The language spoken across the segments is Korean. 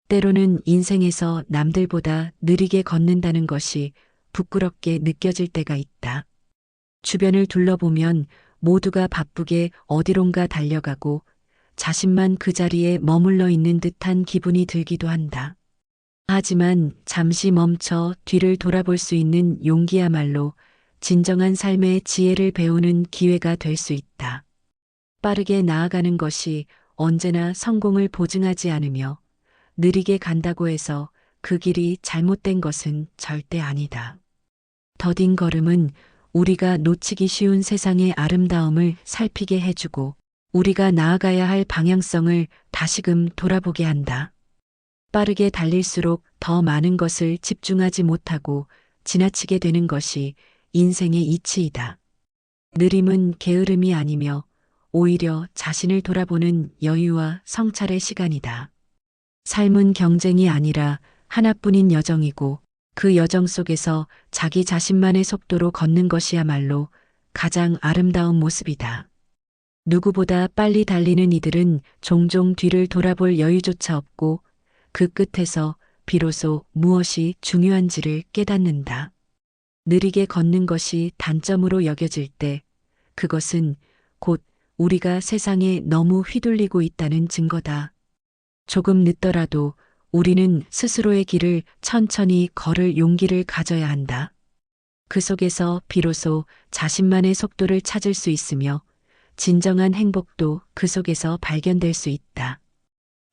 때로는 인생에서 남들보다 느리게 걷는다는 것이 부끄럽게 느껴질 때가 있다. 주변을 둘러보면 모두가 바쁘게 어디론가 달려가고 자신만 그 자리에 머물러 있는 듯한 기분이 들기도 한다. 하지만 잠시 멈춰 뒤를 돌아볼 수 있는 용기야말로 진정한 삶의 지혜를 배우는 기회가 될 수 있다. 빠르게 나아가는 것이 언제나 성공을 보증하지 않으며 느리게 간다고 해서 그 길이 잘못된 것은 절대 아니다. 더딘 걸음은 우리가 놓치기 쉬운 세상의 아름다움을 살피게 해주고 우리가 나아가야 할 방향성을 다시금 돌아보게 한다. 빠르게 달릴수록 더 많은 것을 집중하지 못하고 지나치게 되는 것이 인생의 이치이다. 느림은 게으름이 아니며 오히려 자신을 돌아보는 여유와 성찰의 시간이다. 삶은 경쟁이 아니라 하나뿐인 여정이고 그 여정 속에서 자기 자신만의 속도로 걷는 것이야말로 가장 아름다운 모습이다. 누구보다 빨리 달리는 이들은 종종 뒤를 돌아볼 여유조차 없고 그 끝에서 비로소 무엇이 중요한지를 깨닫는다. 느리게 걷는 것이 단점으로 여겨질 때 그것은 곧 우리가 세상에 너무 휘둘리고 있다는 증거다. 조금 늦더라도 우리는 스스로의 길을 천천히 걸을 용기를 가져야 한다. 그 속에서 비로소 자신만의 속도를 찾을 수 있으며 진정한 행복도 그 속에서 발견될 수 있다.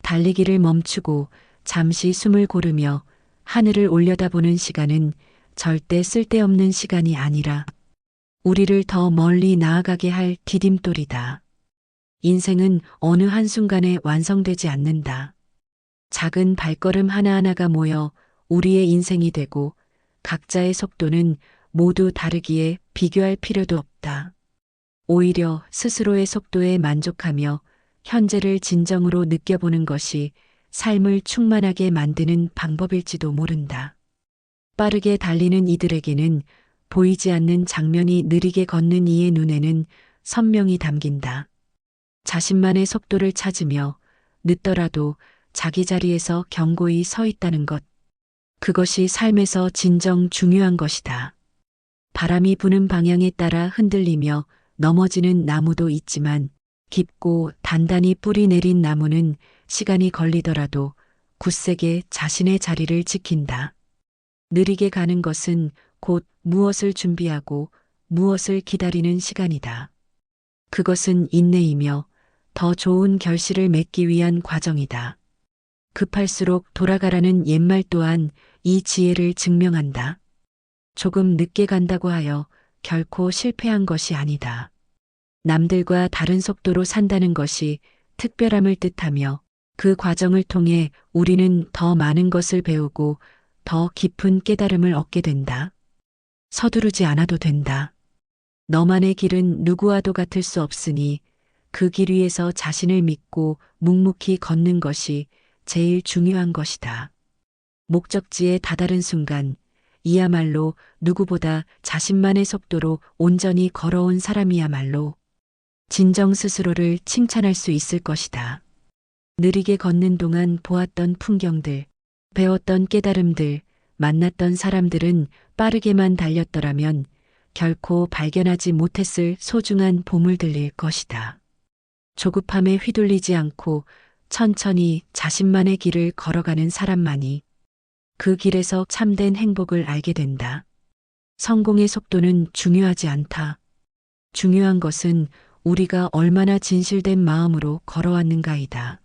달리기를 멈추고 잠시 숨을 고르며 하늘을 올려다보는 시간은 절대 쓸데없는 시간이 아니라 우리를 더 멀리 나아가게 할 디딤돌이다. 인생은 어느 한순간에 완성되지 않는다. 작은 발걸음 하나하나가 모여 우리의 인생이 되고 각자의 속도는 모두 다르기에 비교할 필요도 없다. 오히려 스스로의 속도에 만족하며 현재를 진정으로 느껴보는 것이 삶을 충만하게 만드는 방법일지도 모른다. 빠르게 달리는 이들에게는 보이지 않는 장면이 느리게 걷는 이의 눈에는 선명히 담긴다. 자신만의 속도를 찾으며 늦더라도 자기 자리에서 견고히 서 있다는 것. 그것이 삶에서 진정 중요한 것이다. 바람이 부는 방향에 따라 흔들리며 넘어지는 나무도 있지만 깊고 단단히 뿌리 내린 나무는 시간이 걸리더라도 굳세게 자신의 자리를 지킨다. 느리게 가는 것은 곧 무엇을 준비하고 무엇을 기다리는 시간이다. 그것은 인내이며 더 좋은 결실을 맺기 위한 과정이다. 급할수록 돌아가라는 옛말 또한 이 지혜를 증명한다. 조금 늦게 간다고 하여 결코 실패한 것이 아니다. 남들과 다른 속도로 산다는 것이 특별함을 뜻하며 그 과정을 통해 우리는 더 많은 것을 배우고 더 깊은 깨달음을 얻게 된다. 서두르지 않아도 된다. 너만의 길은 누구와도 같을 수 없으니 그 길 위에서 자신을 믿고 묵묵히 걷는 것이 제일 중요한 것이다. 목적지에 다다른 순간 이야말로 누구보다 자신만의 속도로 온전히 걸어온 사람이야말로 진정 스스로를 칭찬할 수 있을 것이다. 느리게 걷는 동안 보았던 풍경들, 배웠던 깨달음들, 만났던 사람들은 빠르게만 달렸더라면 결코 발견하지 못했을 소중한 보물들일 것이다. 조급함에 휘둘리지 않고 천천히 자신만의 길을 걸어가는 사람만이 그 길에서 참된 행복을 알게 된다. 성공의 속도는 중요하지 않다. 중요한 것은 우리가 얼마나 진실된 마음으로 걸어왔는가이다.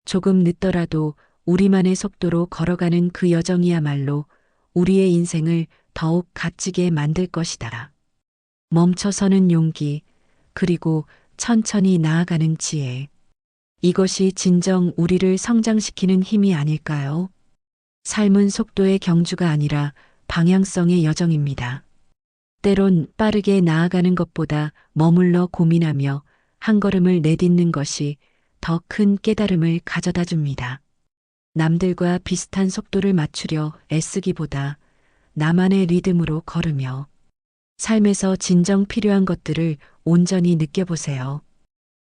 조금 늦더라도 우리만의 속도로 걸어가는 그 여정이야말로 우리의 인생을 더욱 값지게 만들 것이다. 멈춰서는 용기, 그리고 천천히 나아가는 지혜. 이것이 진정 우리를 성장시키는 힘이 아닐까요? 삶은 속도의 경주가 아니라 방향성의 여정입니다. 때론 빠르게 나아가는 것보다 머물러 고민하며 한 걸음을 내딛는 것이 더 큰 깨달음을 가져다 줍니다. 남들과 비슷한 속도를 맞추려 애쓰기보다 나만의 리듬으로 걸으며 삶에서 진정 필요한 것들을 온전히 느껴보세요.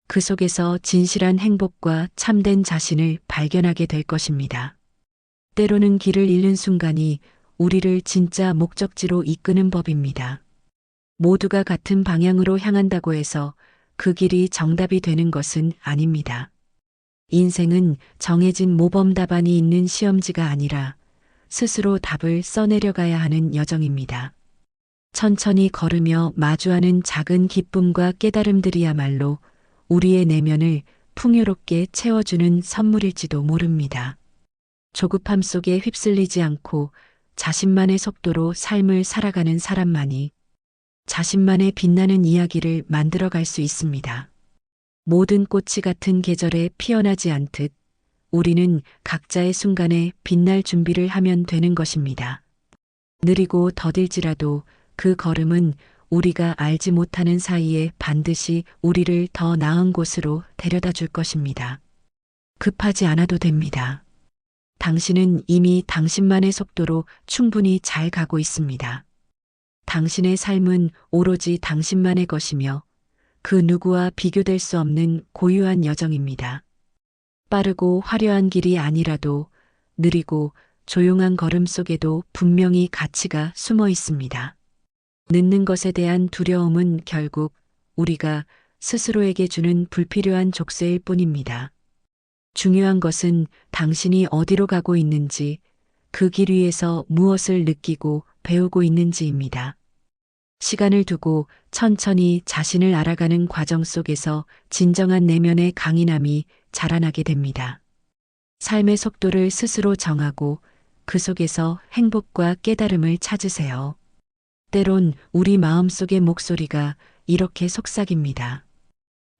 그 속에서 진실한 행복과 참된 자신을 발견하게 될 것입니다. 때로는 길을 잃는 순간이 우리를 진짜 목적지로 이끄는 법입니다. 모두가 같은 방향으로 향한다고 해서 그 길이 정답이 되는 것은 아닙니다. 인생은 정해진 모범 답안이 있는 시험지가 아니라 스스로 답을 써내려가야 하는 여정입니다. 천천히 걸으며 마주하는 작은 기쁨과 깨달음들이야말로 우리의 내면을 풍요롭게 채워주는 선물일지도 모릅니다. 조급함 속에 휩쓸리지 않고 자신만의 속도로 삶을 살아가는 사람만이 자신만의 빛나는 이야기를 만들어갈 수 있습니다. 모든 꽃이 같은 계절에 피어나지 않듯 우리는 각자의 순간에 빛날 준비를 하면 되는 것입니다. 느리고 더딜지라도 그 걸음은 우리가 알지 못하는 사이에 반드시 우리를 더 나은 곳으로 데려다 줄 것입니다. 급하지 않아도 됩니다. 당신은 이미 당신만의 속도로 충분히 잘 가고 있습니다. 당신의 삶은 오로지 당신만의 것이며 그 누구와 비교될 수 없는 고유한 여정입니다. 빠르고 화려한 길이 아니라도 느리고 조용한 걸음 속에도 분명히 가치가 숨어 있습니다. 늦는 것에 대한 두려움은 결국 우리가 스스로에게 주는 불필요한 족쇄일 뿐입니다. 중요한 것은 당신이 어디로 가고 있는지, 그 길 위에서 무엇을 느끼고 배우고 있는지입니다. 시간을 두고 천천히 자신을 알아가는 과정 속에서 진정한 내면의 강인함이 자라나게 됩니다. 삶의 속도를 스스로 정하고 그 속에서 행복과 깨달음을 찾으세요. 때론 우리 마음속의 목소리가 이렇게 속삭입니다.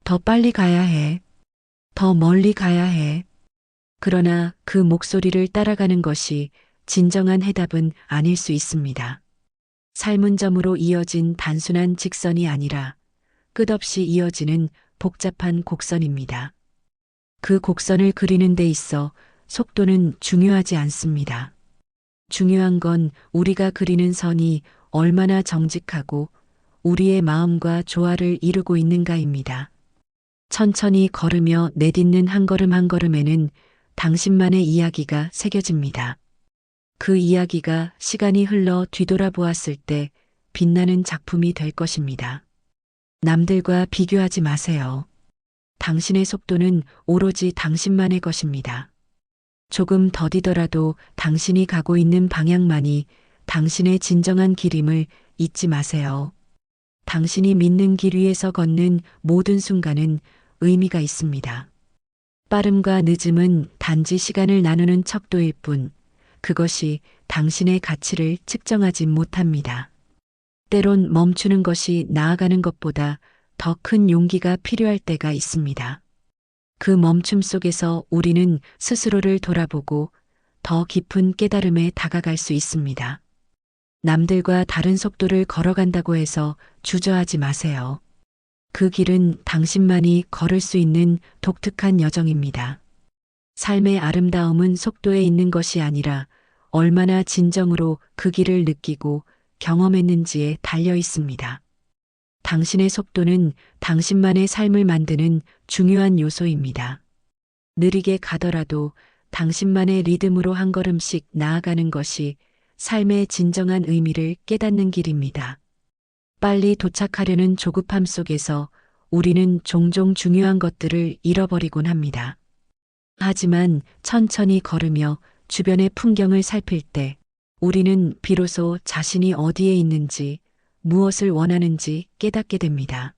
더 빨리 가야 해. 더 멀리 가야 해. 그러나 그 목소리를 따라가는 것이 진정한 해답은 아닐 수 있습니다. 삶은 점으로 이어진 단순한 직선이 아니라 끝없이 이어지는 복잡한 곡선입니다. 그 곡선을 그리는 데 있어 속도는 중요하지 않습니다. 중요한 건 우리가 그리는 선이 얼마나 정직하고 우리의 마음과 조화를 이루고 있는가입니다. 천천히 걸으며 내딛는 한 걸음 한 걸음에는 당신만의 이야기가 새겨집니다. 그 이야기가 시간이 흘러 뒤돌아보았을 때 빛나는 작품이 될 것입니다. 남들과 비교하지 마세요. 당신의 속도는 오로지 당신만의 것입니다. 조금 더디더라도 당신이 가고 있는 방향만이 당신의 진정한 길임을 잊지 마세요. 당신이 믿는 길 위에서 걷는 모든 순간은 의미가 있습니다. 빠름과 늦음은 단지 시간을 나누는 척도일 뿐 그것이 당신의 가치를 측정하지 못합니다. 때론 멈추는 것이 나아가는 것보다 더 큰 용기가 필요할 때가 있습니다. 그 멈춤 속에서 우리는 스스로를 돌아보고 더 깊은 깨달음에 다가갈 수 있습니다. 남들과 다른 속도를 걸어간다고 해서 주저하지 마세요. 그 길은 당신만이 걸을 수 있는 독특한 여정입니다. 삶의 아름다움은 속도에 있는 것이 아니라 얼마나 진정으로 그 길을 느끼고 경험했는지에 달려 있습니다. 당신의 속도는 당신만의 삶을 만드는 중요한 요소입니다. 느리게 가더라도 당신만의 리듬으로 한 걸음씩 나아가는 것이 삶의 진정한 의미를 깨닫는 길입니다. 빨리 도착하려는 조급함 속에서 우리는 종종 중요한 것들을 잃어버리곤 합니다. 하지만 천천히 걸으며 주변의 풍경을 살필 때 우리는 비로소 자신이 어디에 있는지 무엇을 원하는지 깨닫게 됩니다.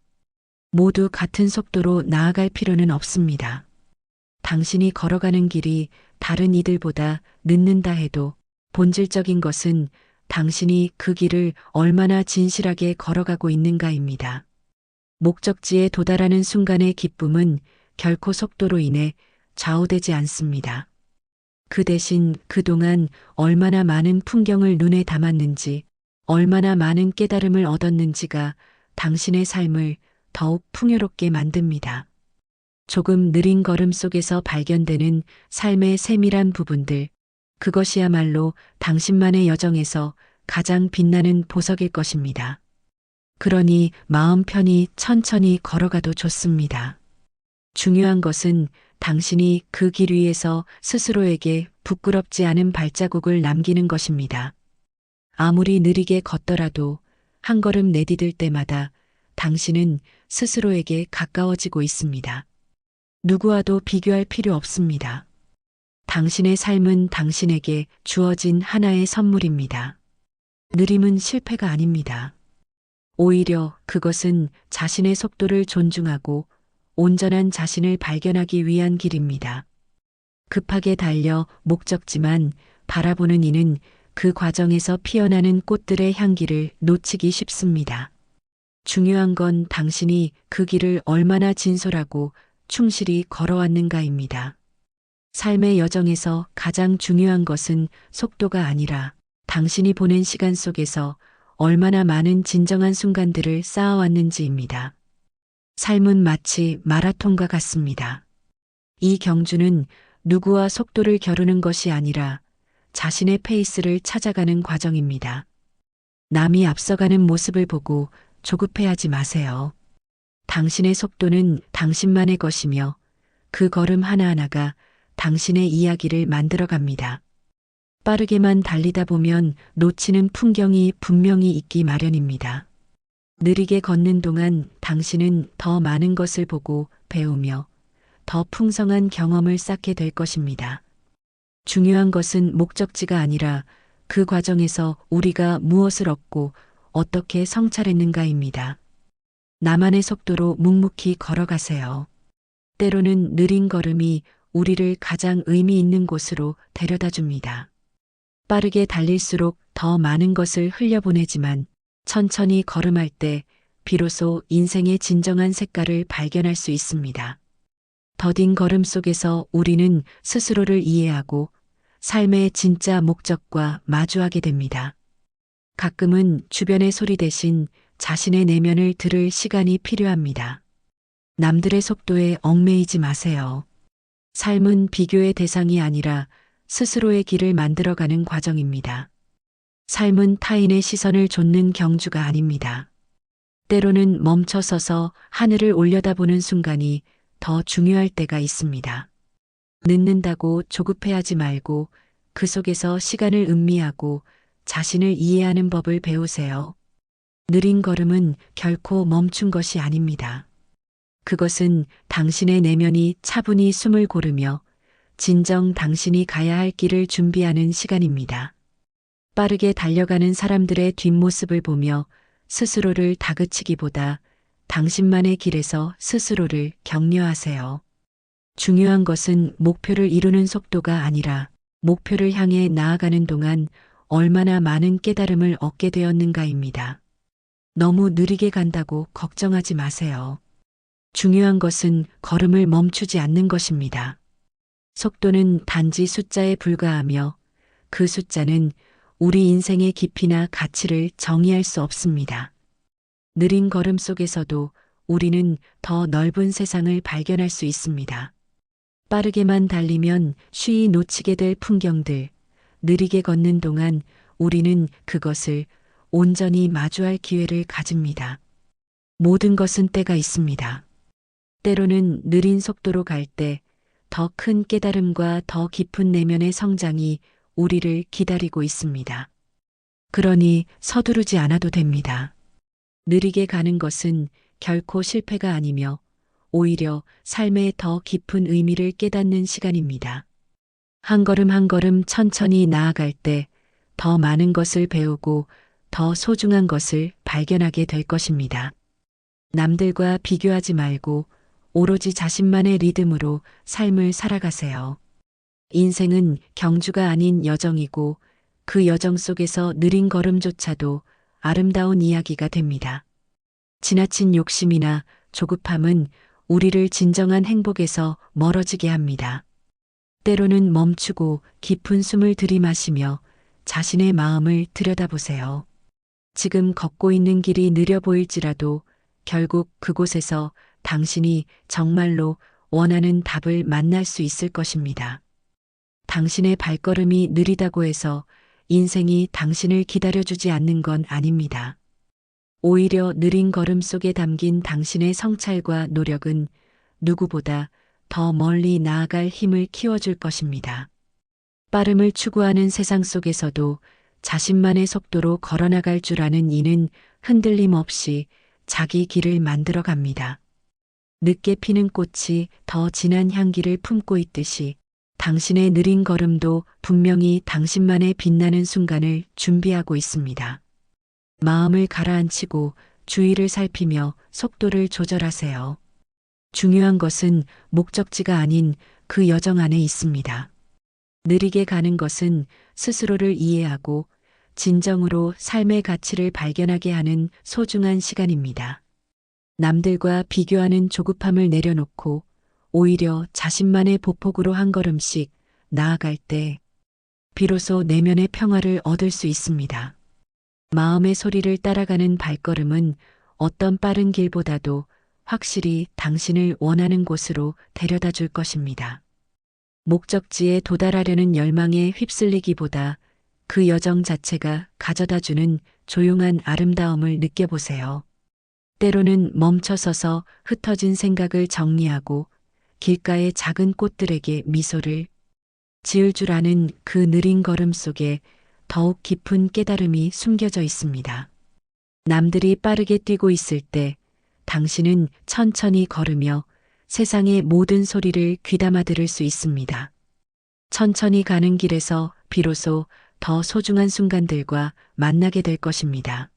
모두 같은 속도로 나아갈 필요는 없습니다. 당신이 걸어가는 길이 다른 이들보다 늦는다 해도 본질적인 것은 당신이 그 길을 얼마나 진실하게 걸어가고 있는가입니다. 목적지에 도달하는 순간의 기쁨은 결코 속도로 인해 좌우되지 않습니다. 그 대신 그동안 얼마나 많은 풍경을 눈에 담았는지, 얼마나 많은 깨달음을 얻었는지가 당신의 삶을 더욱 풍요롭게 만듭니다. 조금 느린 걸음 속에서 발견되는 삶의 세밀한 부분들, 그것이야말로 당신만의 여정에서 가장 빛나는 보석일 것입니다. 그러니 마음 편히 천천히 걸어가도 좋습니다. 중요한 것은 당신이 그 길 위에서 스스로에게 부끄럽지 않은 발자국을 남기는 것입니다. 아무리 느리게 걷더라도 한 걸음 내디딜 때마다 당신은 스스로에게 가까워지고 있습니다. 누구와도 비교할 필요 없습니다. 당신의 삶은 당신에게 주어진 하나의 선물입니다. 느림은 실패가 아닙니다. 오히려 그것은 자신의 속도를 존중하고 온전한 자신을 발견하기 위한 길입니다. 급하게 달려 목적지만 바라보는 이는 그 과정에서 피어나는 꽃들의 향기를 놓치기 쉽습니다. 중요한 건 당신이 그 길을 얼마나 진솔하고 충실히 걸어왔는가입니다. 삶의 여정에서 가장 중요한 것은 속도가 아니라 당신이 보낸 시간 속에서 얼마나 많은 진정한 순간들을 쌓아왔는지입니다. 삶은 마치 마라톤과 같습니다. 이 경주는 누구와 속도를 겨루는 것이 아니라 자신의 페이스를 찾아가는 과정입니다. 남이 앞서가는 모습을 보고 조급해하지 마세요. 당신의 속도는 당신만의 것이며 그 걸음 하나하나가 당신의 이야기를 만들어갑니다. 빠르게만 달리다 보면 놓치는 풍경이 분명히 있기 마련입니다. 느리게 걷는 동안 당신은 더 많은 것을 보고 배우며 더 풍성한 경험을 쌓게 될 것입니다. 중요한 것은 목적지가 아니라 그 과정에서 우리가 무엇을 얻고 어떻게 성찰했는가입니다. 나만의 속도로 묵묵히 걸어가세요. 때로는 느린 걸음이 우리를 가장 의미 있는 곳으로 데려다 줍니다. 빠르게 달릴수록 더 많은 것을 흘려보내지만 천천히 걸음할 때 비로소 인생의 진정한 색깔을 발견할 수 있습니다. 더딘 걸음 속에서 우리는 스스로를 이해하고 삶의 진짜 목적과 마주하게 됩니다. 가끔은 주변의 소리 대신 자신의 내면을 들을 시간이 필요합니다. 남들의 속도에 얽매이지 마세요. 삶은 비교의 대상이 아니라 스스로의 길을 만들어가는 과정입니다. 삶은 타인의 시선을 좇는 경주가 아닙니다. 때로는 멈춰서서 하늘을 올려다보는 순간이 더 중요할 때가 있습니다. 늦는다고 조급해하지 말고 그 속에서 시간을 음미하고 자신을 이해하는 법을 배우세요. 느린 걸음은 결코 멈춘 것이 아닙니다. 그것은 당신의 내면이 차분히 숨을 고르며 진정 당신이 가야 할 길을 준비하는 시간입니다. 빠르게 달려가는 사람들의 뒷모습을 보며 스스로를 다그치기보다 당신만의 길에서 스스로를 격려하세요. 중요한 것은 목표를 이루는 속도가 아니라 목표를 향해 나아가는 동안 얼마나 많은 깨달음을 얻게 되었는가입니다. 너무 느리게 간다고 걱정하지 마세요. 중요한 것은 걸음을 멈추지 않는 것입니다. 속도는 단지 숫자에 불과하며 그 숫자는 우리 인생의 깊이나 가치를 정의할 수 없습니다. 느린 걸음 속에서도 우리는 더 넓은 세상을 발견할 수 있습니다. 빠르게만 달리면 쉬이 놓치게 될 풍경들, 느리게 걷는 동안 우리는 그것을 온전히 마주할 기회를 가집니다. 모든 것은 때가 있습니다. 때로는 느린 속도로 갈 때 더 큰 깨달음과 더 깊은 내면의 성장이 우리를 기다리고 있습니다. 그러니 서두르지 않아도 됩니다. 느리게 가는 것은 결코 실패가 아니며 오히려 삶의 더 깊은 의미를 깨닫는 시간입니다. 한 걸음 한 걸음 천천히 나아갈 때 더 많은 것을 배우고 더 소중한 것을 발견하게 될 것입니다. 남들과 비교하지 말고 오로지 자신만의 리듬으로 삶을 살아가세요. 인생은 경주가 아닌 여정이고 그 여정 속에서 느린 걸음조차도 아름다운 이야기가 됩니다. 지나친 욕심이나 조급함은 우리를 진정한 행복에서 멀어지게 합니다. 때로는 멈추고 깊은 숨을 들이마시며 자신의 마음을 들여다보세요. 지금 걷고 있는 길이 느려 보일지라도 결국 그곳에서 당신이 정말로 원하는 답을 만날 수 있을 것입니다. 당신의 발걸음이 느리다고 해서 인생이 당신을 기다려주지 않는 건 아닙니다. 오히려 느린 걸음 속에 담긴 당신의 성찰과 노력은 누구보다 더 멀리 나아갈 힘을 키워줄 것입니다. 빠름을 추구하는 세상 속에서도 자신만의 속도로 걸어나갈 줄 아는 이는 흔들림 없이 자기 길을 만들어 갑니다. 늦게 피는 꽃이 더 진한 향기를 품고 있듯이 당신의 느린 걸음도 분명히 당신만의 빛나는 순간을 준비하고 있습니다. 마음을 가라앉히고 주위를 살피며 속도를 조절하세요. 중요한 것은 목적지가 아닌 그 여정 안에 있습니다. 느리게 가는 것은 스스로를 이해하고 진정으로 삶의 가치를 발견하게 하는 소중한 시간입니다. 남들과 비교하는 조급함을 내려놓고 오히려 자신만의 보폭으로 한 걸음씩 나아갈 때 비로소 내면의 평화를 얻을 수 있습니다. 마음의 소리를 따라가는 발걸음은 어떤 빠른 길보다도 확실히 당신을 원하는 곳으로 데려다 줄 것입니다. 목적지에 도달하려는 열망에 휩쓸리기보다 그 여정 자체가 가져다 주는 조용한 아름다움을 느껴보세요. 때로는 멈춰서서 흩어진 생각을 정리하고 길가의 작은 꽃들에게 미소를 지을 줄 아는 그 느린 걸음 속에 더욱 깊은 깨달음이 숨겨져 있습니다. 남들이 빠르게 뛰고 있을 때 당신은 천천히 걸으며 세상의 모든 소리를 귀담아 들을 수 있습니다. 천천히 가는 길에서 비로소 더 소중한 순간들과 만나게 될 것입니다.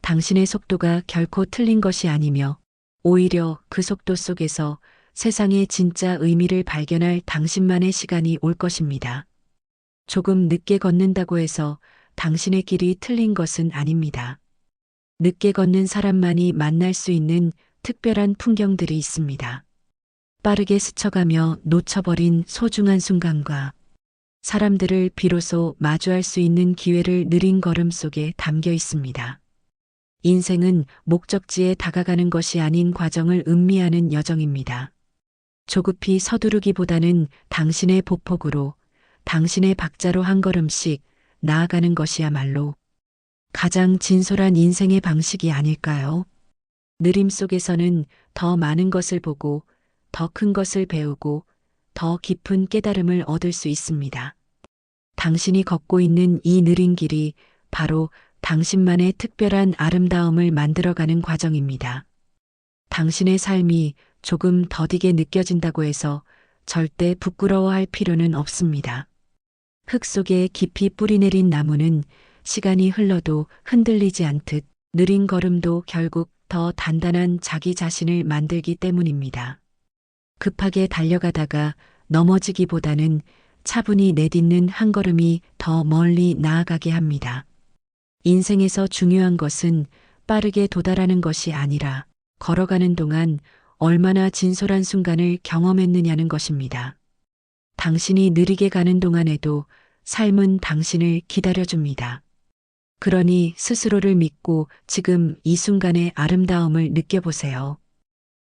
당신의 속도가 결코 틀린 것이 아니며 오히려 그 속도 속에서 세상의 진짜 의미를 발견할 당신만의 시간이 올 것입니다. 조금 늦게 걷는다고 해서 당신의 길이 틀린 것은 아닙니다. 늦게 걷는 사람만이 만날 수 있는 특별한 풍경들이 있습니다. 빠르게 스쳐가며 놓쳐버린 소중한 순간과 사람들을 비로소 마주할 수 있는 기회를 느린 걸음 속에 담겨 있습니다. 인생은 목적지에 다가가는 것이 아닌 과정을 음미하는 여정입니다. 조급히 서두르기보다는 당신의 보폭으로, 당신의 박자로 한 걸음씩 나아가는 것이야말로 가장 진솔한 인생의 방식이 아닐까요? 느림 속에서는 더 많은 것을 보고, 더 큰 것을 배우고, 더 깊은 깨달음을 얻을 수 있습니다. 당신이 걷고 있는 이 느린 길이 바로 당신만의 특별한 아름다움을 만들어가는 과정입니다. 당신의 삶이 조금 더디게 느껴진다고 해서 절대 부끄러워할 필요는 없습니다. 흙 속에 깊이 뿌리내린 나무는 시간이 흘러도 흔들리지 않듯 느린 걸음도 결국 더 단단한 자기 자신을 만들기 때문입니다. 급하게 달려가다가 넘어지기보다는 차분히 내딛는 한 걸음이 더 멀리 나아가게 합니다. 인생에서 중요한 것은 빠르게 도달하는 것이 아니라 걸어가는 동안 얼마나 진솔한 순간을 경험했느냐는 것입니다. 당신이 느리게 가는 동안에도 삶은 당신을 기다려줍니다. 그러니 스스로를 믿고 지금 이 순간의 아름다움을 느껴보세요.